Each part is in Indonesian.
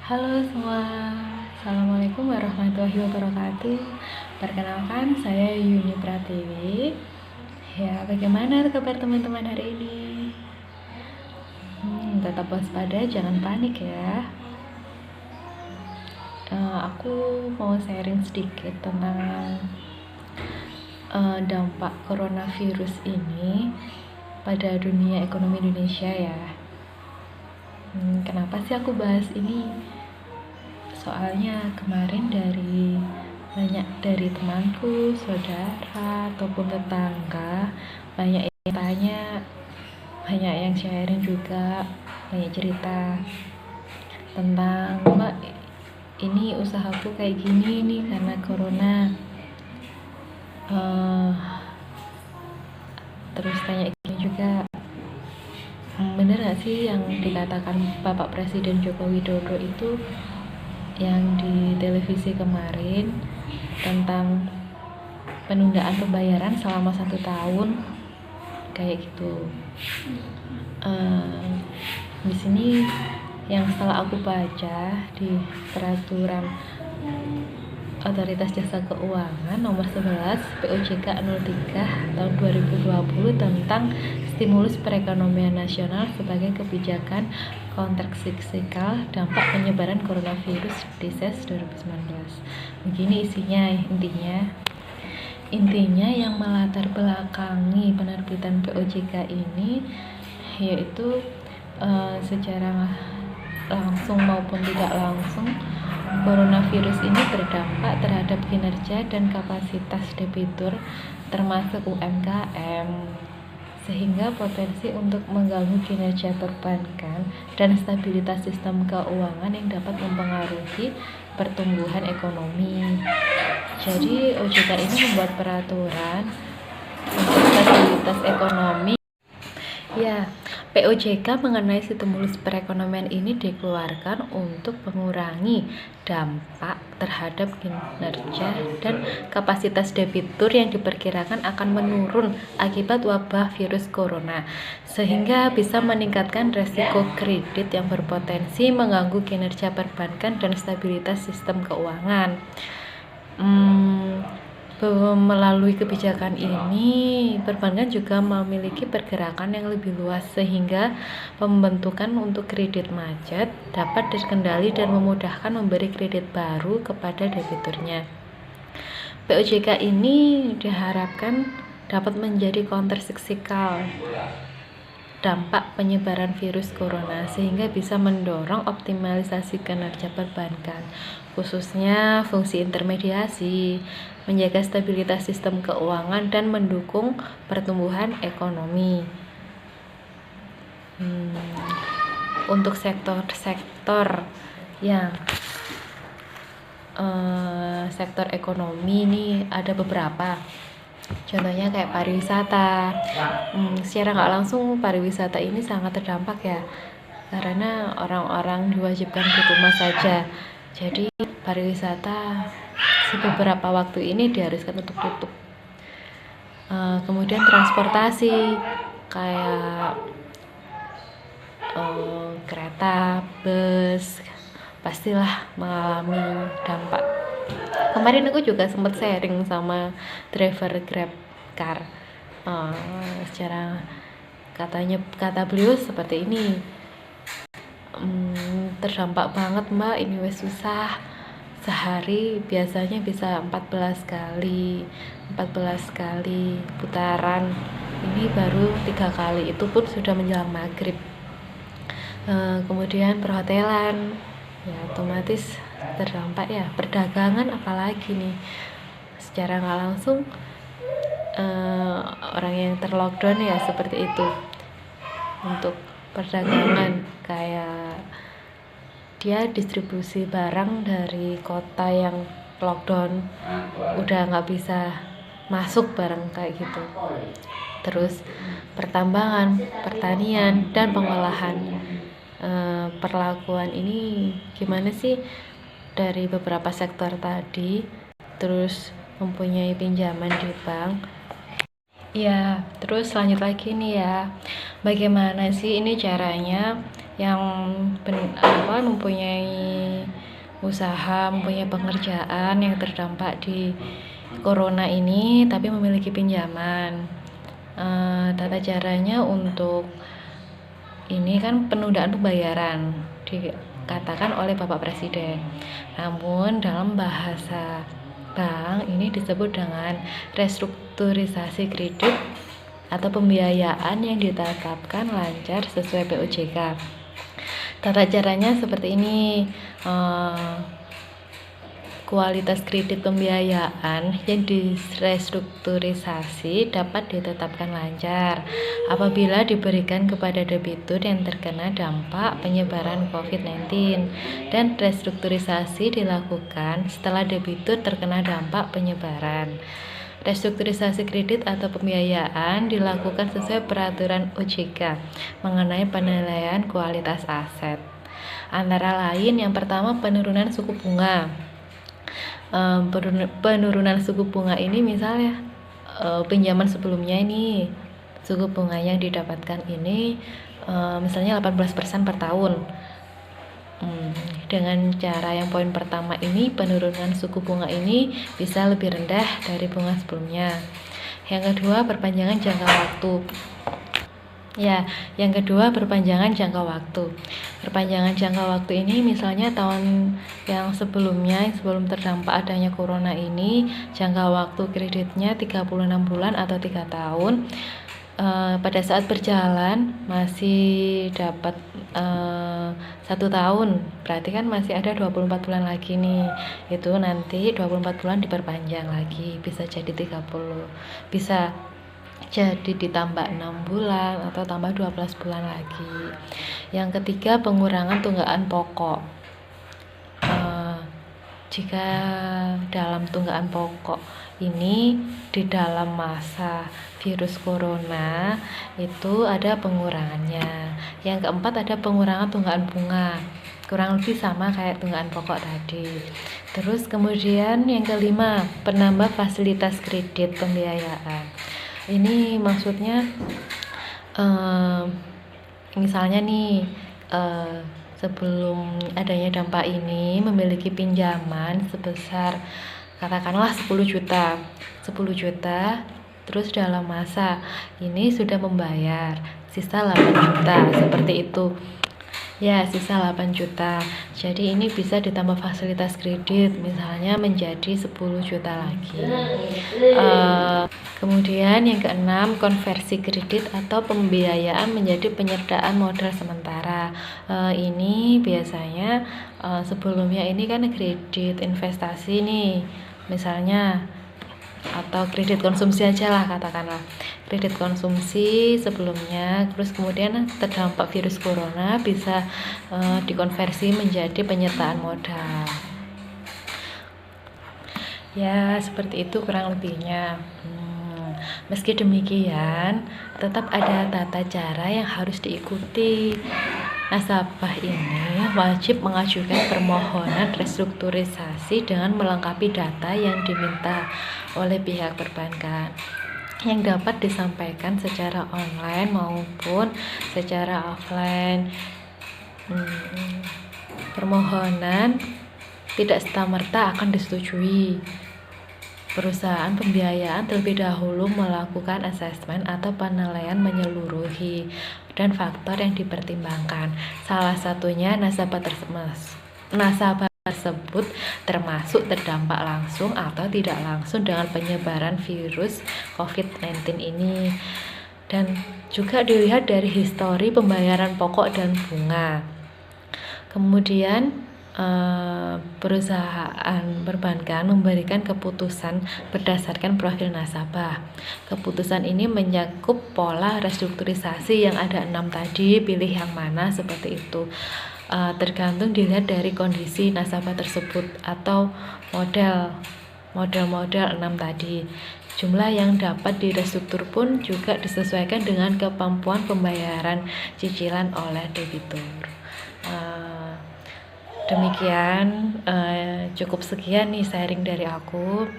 Halo semua, Assalamualaikum warahmatullahi wabarakatuh. Perkenalkan, saya Yuni Pratiwi. Ya, bagaimana kabar teman-teman hari ini? Tetap waspada, jangan panik ya. Aku mau sharing sedikit tentang dampak coronavirus ini pada dunia ekonomi Indonesia ya. Kenapa sih aku bahas ini? Soalnya kemarin banyak dari temanku, saudara, ataupun tetangga banyak yang tanya, banyak yang sharing juga, banyak cerita tentang Mbak, ini usahaku kayak gini nih karena corona. Terus tanya gini juga, bener gak sih yang dikatakan Bapak Presiden Joko Widodo itu yang di televisi kemarin tentang penundaan pembayaran selama 1 tahun kayak gitu. Di sini yang setelah aku baca di peraturan Otoritas Jasa Keuangan nomor 11 POJK 03 tahun 2020 tentang stimulus perekonomian nasional sebagai kebijakan kontrsiklikal dampak penyebaran coronavirus disease 2019. Begini intinya yang melatar belakangi penerbitan POJK ini yaitu secara langsung maupun tidak langsung coronavirus ini berdampak terhadap kinerja dan kapasitas debitur termasuk UMKM, sehingga potensi untuk mengganggu kinerja perbankan dan stabilitas sistem keuangan yang dapat mempengaruhi pertumbuhan ekonomi. Jadi OJK ini membuat peraturan untuk stabilitas ekonomi. Ya, POJK mengenai stimulus perekonomian ini dikeluarkan untuk mengurangi dampak terhadap kinerja dan kapasitas debitur yang diperkirakan akan menurun akibat wabah virus corona, sehingga bisa meningkatkan resiko kredit yang berpotensi mengganggu kinerja perbankan dan stabilitas sistem keuangan. Melalui kebijakan ini, perbankan juga memiliki pergerakan yang lebih luas sehingga pembentukan untuk kredit macet dapat terkendali dan memudahkan memberi kredit baru kepada debiturnya. POJK ini diharapkan dapat menjadi kontrsiklikal dampak penyebaran virus corona sehingga bisa mendorong optimalisasi kinerja perbankan, khususnya fungsi intermediasi, menjaga stabilitas sistem keuangan dan mendukung pertumbuhan ekonomi. Untuk sektor-sektor yang sektor ekonomi ini ada beberapa. Contohnya kayak pariwisata. Secara nggak langsung pariwisata ini sangat terdampak ya, karena orang-orang diwajibkan di rumah saja. Jadi pariwisata beberapa waktu ini diharuskan untuk tutup. Kemudian transportasi kayak kereta, bus pastilah mengalami dampak. Kemarin aku juga sempat sharing sama driver Grab Car. Secara kata beliau seperti ini, terdampak banget Mbak, ini wes susah. Sehari biasanya bisa 14 kali putaran, ini baru 3 kali, itu pun sudah menjelang maghrib. Kemudian perhotelan ya otomatis terdampak ya, perdagangan apalagi nih, secara nggak langsung orang yang terlockdown ya seperti itu. Untuk perdagangan kayak dia distribusi barang dari kota yang lockdown udah nggak bisa masuk barang kayak gitu. Terus pertambangan, pertanian, dan pengolahan. Perlakuan ini gimana sih dari beberapa sektor tadi, terus mempunyai pinjaman di bank ya. Terus lanjut lagi nih ya, bagaimana sih ini caranya yang mempunyai usaha, mempunyai pekerjaan yang terdampak di corona ini tapi memiliki pinjaman. Tata caranya untuk ini kan penundaan pembayaran dikatakan oleh Bapak Presiden. Namun dalam bahasa bank ini disebut dengan restrukturisasi kredit atau pembiayaan yang ditetapkan lancar sesuai POJK. Tata caranya seperti ini. Kualitas kredit pembiayaan yang direstrukturisasi dapat ditetapkan lancar apabila diberikan kepada debitur yang terkena dampak penyebaran COVID-19 dan restrukturisasi dilakukan setelah debitur terkena dampak penyebaran. Restrukturisasi kredit atau pembiayaan dilakukan sesuai peraturan OJK mengenai penilaian kualitas aset. Antara lain yang pertama penurunan suku bunga. Penurunan suku bunga ini misalnya pinjaman sebelumnya ini suku bunga yang didapatkan ini misalnya 18% per tahun. Dengan cara yang poin pertama ini penurunan suku bunga ini bisa lebih rendah dari bunga sebelumnya. Yang kedua perpanjangan jangka waktu. Yang kedua perpanjangan jangka waktu. Perpanjangan jangka waktu ini misalnya tahun yang sebelumnya, sebelum terdampak adanya corona ini, jangka waktu kreditnya 36 bulan atau 3 tahun. Pada saat berjalan masih dapat 1 tahun, berarti kan masih ada 24 bulan lagi nih. Itu nanti 24 bulan diperpanjang lagi, bisa jadi 30, bisa jadi ditambah 6 bulan atau tambah 12 bulan lagi. Yang ketiga pengurangan tunggakan pokok. Jika dalam tunggakan pokok ini di dalam masa virus corona itu ada pengurangannya. Yang keempat ada pengurangan tunggakan bunga, kurang lebih sama kayak tunggakan pokok tadi. Terus kemudian yang kelima penambah fasilitas kredit pembiayaan. Ini maksudnya misalnya nih sebelum adanya dampak ini memiliki pinjaman sebesar katakanlah 10 juta, terus dalam masa ini sudah membayar sisa 8 juta, seperti itu. Sisa 8 juta. Jadi ini bisa ditambah fasilitas kredit, misalnya menjadi 10 juta lagi. Kemudian yang keenam, konversi kredit atau pembiayaan menjadi penyertaan modal sementara. Ini biasanya sebelumnya ini kan kredit investasi nih, misalnya, atau kredit konsumsi aja lah katakanlah, kredit konsumsi sebelumnya, terus kemudian terdampak virus corona bisa dikonversi menjadi penyertaan modal. Seperti itu kurang lebihnya. Meski demikian, tetap ada tata cara yang harus diikuti. Nasabah ini wajib mengajukan permohonan restrukturisasi dengan melengkapi data yang diminta oleh pihak perbankan yang dapat disampaikan secara online maupun secara offline. Permohonan tidak serta-merta akan disetujui. Perusahaan pembiayaan terlebih dahulu melakukan asesmen atau penilaian menyeluruhi dan faktor yang dipertimbangkan. Salah satunya nasabah tersebut termasuk terdampak langsung atau tidak langsung dengan penyebaran virus COVID-19 ini. Dan juga dilihat dari histori pembayaran pokok dan bunga. Kemudian perusahaan perbankan memberikan keputusan berdasarkan profil nasabah. Keputusan ini mencakup pola restrukturisasi yang ada 6 tadi, pilih yang mana seperti itu. Tergantung dilihat dari kondisi nasabah tersebut atau model 6 tadi. Jumlah yang dapat direstruktur pun juga disesuaikan dengan kemampuan pembayaran cicilan oleh debitur. Demikian, cukup sekian nih sharing dari aku.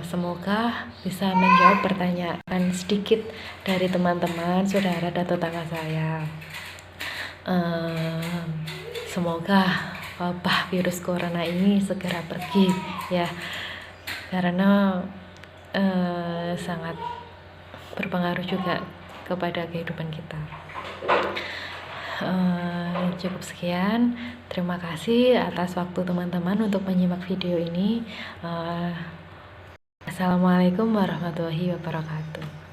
Semoga bisa menjawab pertanyaan sedikit dari teman-teman, saudara dan tetangga saya. Em, Semoga wabah virus corona ini segera pergi ya, karena sangat berpengaruh juga kepada kehidupan kita. Cukup sekian. Terima kasih atas waktu teman-teman untuk menyimak video ini. Assalamualaikum warahmatullahi wabarakatuh.